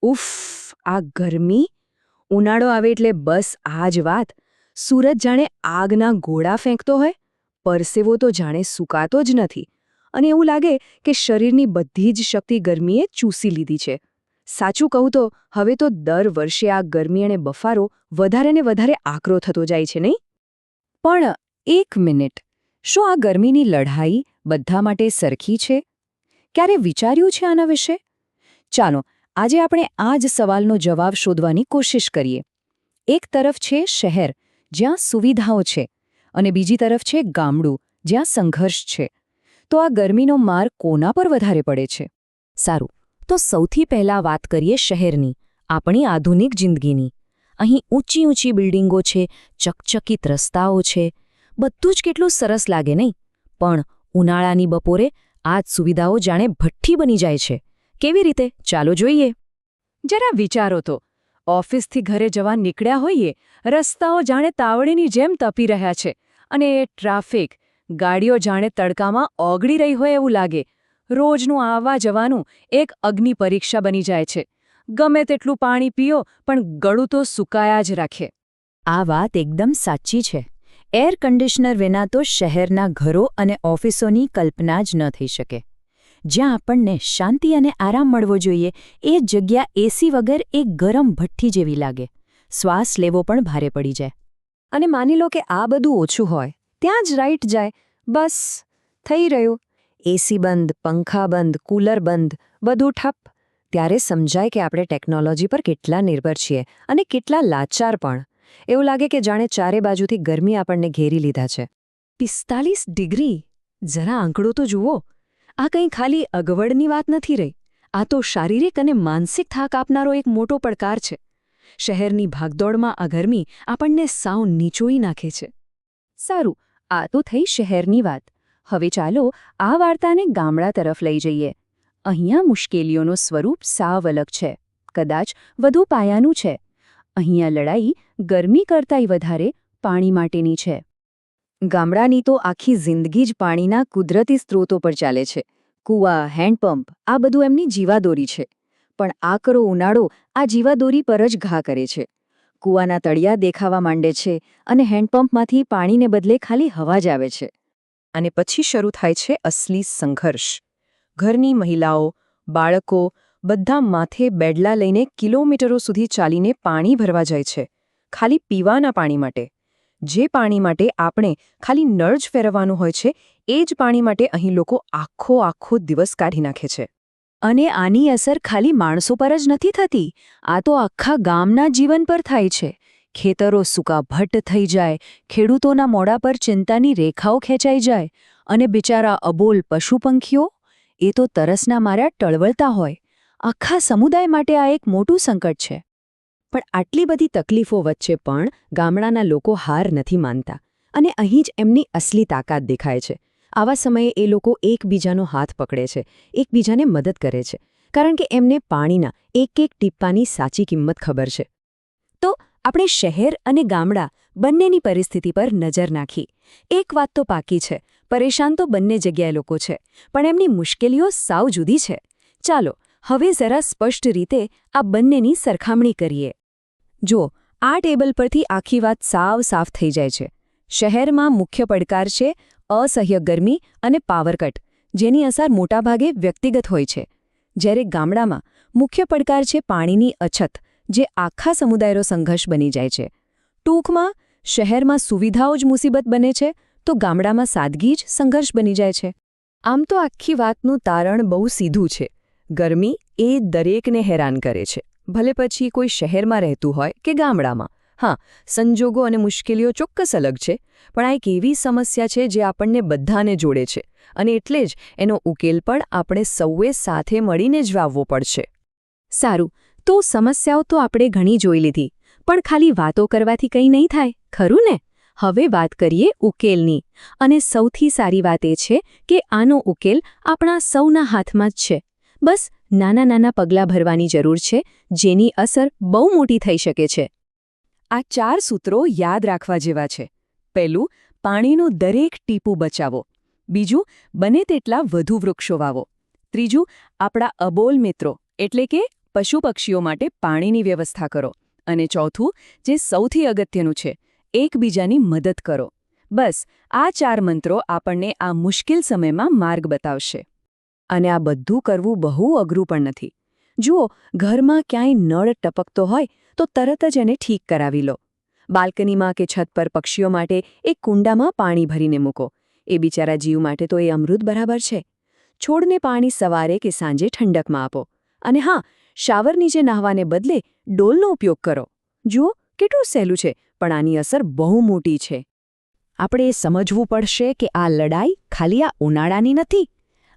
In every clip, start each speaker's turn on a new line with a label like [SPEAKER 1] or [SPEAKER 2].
[SPEAKER 1] ઉફ, આ ગરમી! ઉનાળો આવે એટલે બસ આ જ વાત. સૂરજ જાણે આગના ગોળા ફેંકતો હોય, પરસેવો તો જાણે સૂકાતો જ નથી, અને એવું લાગે કે શરીરની બધી જ શક્તિ ગરમીએ ચૂસી લીધી છે. સાચું કહું તો હવે તો દર વર્ષે આ ગરમી અને બફારો વધારે ને વધારે આકરો થતો જાય છે, નહીં? પણ એક મિનિટ, શું આ ગરમીની લડાઈ બધા માટે સરખી છે? ક્યારે વિચાર્યું છે આના વિશે? ચાલો, આજે આપણે આ જ સવાલનો જવાબ શોધવાની કોશિશ કરીએ. એક તરફ છે શહેર, જ્યાં સુવિધાઓ છે, અને બીજી તરફ છે ગામડું, જ્યાં સંઘર્ષ છે. તો આ ગરમીનો માર કોના પર વધારે પડે છે? સારું, તો સૌથી પહેલાં વાત કરીએ શહેરની, આપણી આધુનિક જિંદગીની. અહીં ઊંચી ઊંચી બિલ્ડિંગો છે, ચકચકિત રસ્તાઓ છે, બધું જ કેટલું સરસ લાગે નહીં? પણ ઉનાળાની બપોરે આ જ સુવિધાઓ જાણે ભઠ્ઠી બની જાય છે. કેવી રીતે? ચાલો જોઈએ. જરા વિચારો તો, ઓફિસથી ઘરે જવા નીકળ્યા હોઈએ, રસ્તાઓ જાણે તાવડીની જેમ તપી રહ્યા છે, અને એ ટ્રાફિક, ગાડીઓ જાણે તડકામાં ઓગળી રહી હોય એવું લાગે. રોજનું આવવા જવાનું એક અગ્નિ પરીક્ષા બની જાય છે. ગમે તેટલું પાણી પીઓ, પણ ગળું તો સુકાયા જ રાખે. આ વાત એકદમ સાચી છે. એર કન્ડિશનર વિના તો શહેરના ઘરો અને ઓફિસોની કલ્પના જ ન થઈ શકે. જ્યાં આપણને શાંતિ અને આરામ મળવો જોઈએ, એ જગ્યા એસી વગર એક ગરમ ભઠ્ઠી જેવી લાગે. શ્વાસ લેવો પણ ભારે પડી જાય. અને માની લો કે આ બધું ઓછું હોય, ત્યાં જ લાઇટ જાય, બસ થઈ રહ્યું. એસી બંધ, પંખા બંધ, કૂલર બંધ, બધું ઠપ. ત્યારે સમજાય કે આપણે ટેકનોલોજી પર કેટલા નિર્ભર છીએ અને કેટલા લાચાર પણ. એવું લાગે કે જાણે ચારે બાજુથી ગરમી આપણને ઘેરી લીધા છે. 45 ડિગ્રી! જરા આંકડો તો જુઓ. આ કંઈ ખાલી અગવડની વાત નથી રહી. આ તો શારીરિક અને માનસિક થાક આપનારો એક મોટો પડકાર છે. શહેરની ભાગદોડમાં આ ગરમી આપણને સાવ નીચોઈ નાખે છે. સારું, આ તો થઈ શહેરની વાત. હવે ચાલો આ વાર્તાને ગામડા તરફ લઈ જઈએ. અહીંયા મુશ્કેલીઓનું સ્વરૂપ સાવ અલગ છે. કદાચ વધુ પાયાનું છે. અહીંયા લડાઈ ગરમી કરતાંય વધારે પાણી માટેની છે. ગામડાની તો આખી જિંદગી જ પાણીના કુદરતી સ્ત્રોતો પર ચાલે છે. કૂવા, હેન્ડપંપ, આ બધું એમની જીવાદોરી છે. પણ આકરો ઉનાળો આ જીવાદોરી પર જ ઘા કરે છે. કૂવાના તળિયા દેખાવા માંડે છે, અને હેન્ડપંપમાંથી પાણીને બદલે ખાલી હવા જ આવે છે. અને પછી શરૂ થાય છે અસલી સંઘર્ષ. ઘરની મહિલાઓ, બાળકો બધા માથે બેડલા લઈને કિલોમીટરો સુધી ચાલીને પાણી ભરવા જાય છે, ખાલી પીવાના પાણી માટે. જે પાણી માટે આપણે ખાલી નળ જ ફેરવવાનું હોય છે, એ જ પાણી માટે અહીં લોકો આખો દિવસ કાઢી નાખે છે. અને આની અસર ખાલી માણસો પર જ નથી થતી, આ તો આખા ગામના જીવન પર થાય છે. ખેતરો સૂકા ભટ્ટ થઈ જાય, ખેડૂતોના મોઢા પર ચિંતાની રેખાઓ ખેંચાઈ જાય, અને બિચારા અબોલ પશુપંખીઓ, એ તો તરસના માર્યા ટળવળતા હોય. આખા સમુદાય માટે આ એક મોટું સંકટ છે. પણ આટલી બધી તકલીફો વચ્ચે પણ ગામડાના લોકો હાર નથી માનતા, અને અહીં જ એમની અસલી તાકાત દેખાય છે. આવા સમયે એ લોકો એકબીજાનો હાથ પકડે છે, એકબીજાને મદદ કરે છે, કારણ કે એમને પાણીના એક ટીપાની સાચી કિંમત ખબર છે. તો આપણે શહેર અને ગામડા બંનેની પરિસ્થિતિ પર નજર નાખી. એક વાત તો પાકી છે, પરેશાન તો બંને જગ્યાએ લોકો છે, પણ એમની મુશ્કેલીઓ સાવ જુદી છે. ચાલો હવે જરા સ્પષ્ટ રીતે આ બંનેની સરખામણી કરીએ. જુઓ, આ ટેબલ પરથી આખી વાત સાફ થઈ જાય છે. શહેરમાં મુખ્ય પડકાર છે અસહ્ય ગરમી અને પાવર કટ, જેની અસર મોટાભાગે વ્યક્તિગત હોય છે. જ્યારે ગામડામાં મુખ્ય પડકાર છે પાણીની અછત, જે આખા સમુદાયનો સંઘર્ષ બની જાય છે. ટૂંકમાં, શહેરમાં સુવિધાઓ જ મુસીબત બને છે, તો ગામડામાં સાદગી જ સંઘર્ષ બની જાય છે. આમ તો આખી વાતનું તારણ બહુ સીધું છે. ગરમી એ દરેકને હેરાન કરે છે, ભલે પછી કોઈ શહેરમાં રહેતું હોય કે ગામડામાં. હા, સંજોગો અને મુશ્કેલીઓ ચોક્કસ અલગ છે, પણ આ એક એવી સમસ્યા છે જે આપણને બધાને જોડે છે, અને એટલે જ એનો ઉકેલ પણ આપણે સૌએ સાથે મળીને જ લાવવો પડશે. સારું, તો સમસ્યાઓ તો આપણે ઘણી જોઈ લીધી, પણ ખાલી વાતો કરવાથી કંઈ નહીં થાય, ખરું ને? હવે વાત કરીએ ઉકેલની. અને સૌથી સારી વાત એ છે કે આનો ઉકેલ આપણા સૌના હાથમાં જ છે. બસ નાના પગલાં ભરવાની જરૂર છે, જેની અસર બહુ મોટી થઈ શકે છે. આ 4 સૂત્રો યાદ રાખવા જેવા છે. પહેલું, પાણીનું દરેક ટીપું બચાવો. બીજું, બને તેટલા વધુ વૃક્ષો વાવો. ત્રીજું, આપણા અબોલ મિત્રો એટલે કે
[SPEAKER 2] પશુ પક્ષીઓ માટે પાણીની વ્યવસ્થા કરો. અને ચોથું, જે સૌથી અગત્યનું છે, એકબીજાની મદદ કરો. બસ આ 4 મંત્રો આપણને આ મુશ્કેલ સમયમાં માર્ગ બતાવશે.
[SPEAKER 1] અને આ બધું કરવું બહુ અઘરું પણ નથી. જુઓ, ઘરમાં ક્યાંય નળ ટપકતો હોય તો તરત જ એને ઠીક કરાવી લો. બાલ્કનીમાં કે છત પર પક્ષીઓ માટે એક કુંડામાં પાણી ભરીને મૂકો. એ બિચારા જીવ માટે તો એ અમૃત બરાબર છે. છોડને પાણી સવારે કે સાંજે ઠંડકમાં આપો. અને હા, શાવર નીચે નહાવાને બદલે ડોલનો ઉપયોગ કરો. જુઓ, કેટલું સહેલું છે, પણ આની અસર બહુ મોટી છે.
[SPEAKER 2] આપણે એ સમજવું પડશે કે આ લડાઈ ખાલી આ ઉનાળાની નથી.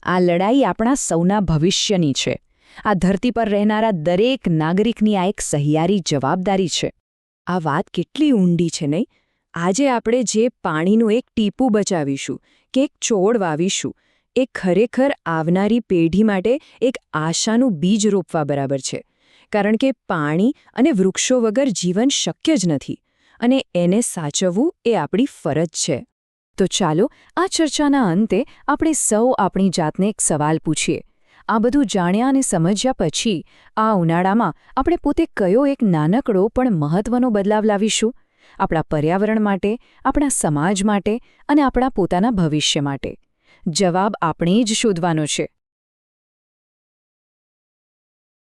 [SPEAKER 2] આ લડાઈ આપણા સૌના ભવિષ્યની છે. આ ધરતી પર રહેનારા દરેક નાગરિકની આ એક સહિયારી જવાબદારી છે.
[SPEAKER 1] આ વાત કેટલી ઊંડી છે નહીં? આજે આપણે જે પાણીનું એક ટીપું બચાવીશું કે એક છોડ વાવીશું, એ ખરેખર આવનારી પેઢી માટે એક આશાનું બીજ રોપવા બરાબર છે. કારણ કે પાણી અને વૃક્ષો વગર જીવન શક્ય જ નથી, અને એને સાચવવું એ આપણી ફરજ છે.
[SPEAKER 2] તો ચાલો આ ચર્ચાના અંતે આપણે સૌ આપણી જાતને એક સવાલ પૂછીએ. આ બધું જાણ્યા અને સમજ્યા પછી આ ઉનાળામાં આપણે પોતે કયો એક નાનકડો પણ મહત્વનો બદલાવ લાવીશું? આપણા પર્યાવરણ માટે, આપણા સમાજ માટે અને આપણા પોતાના ભવિષ્ય માટે. જવાબ આપણે જ શોધવાનો છે.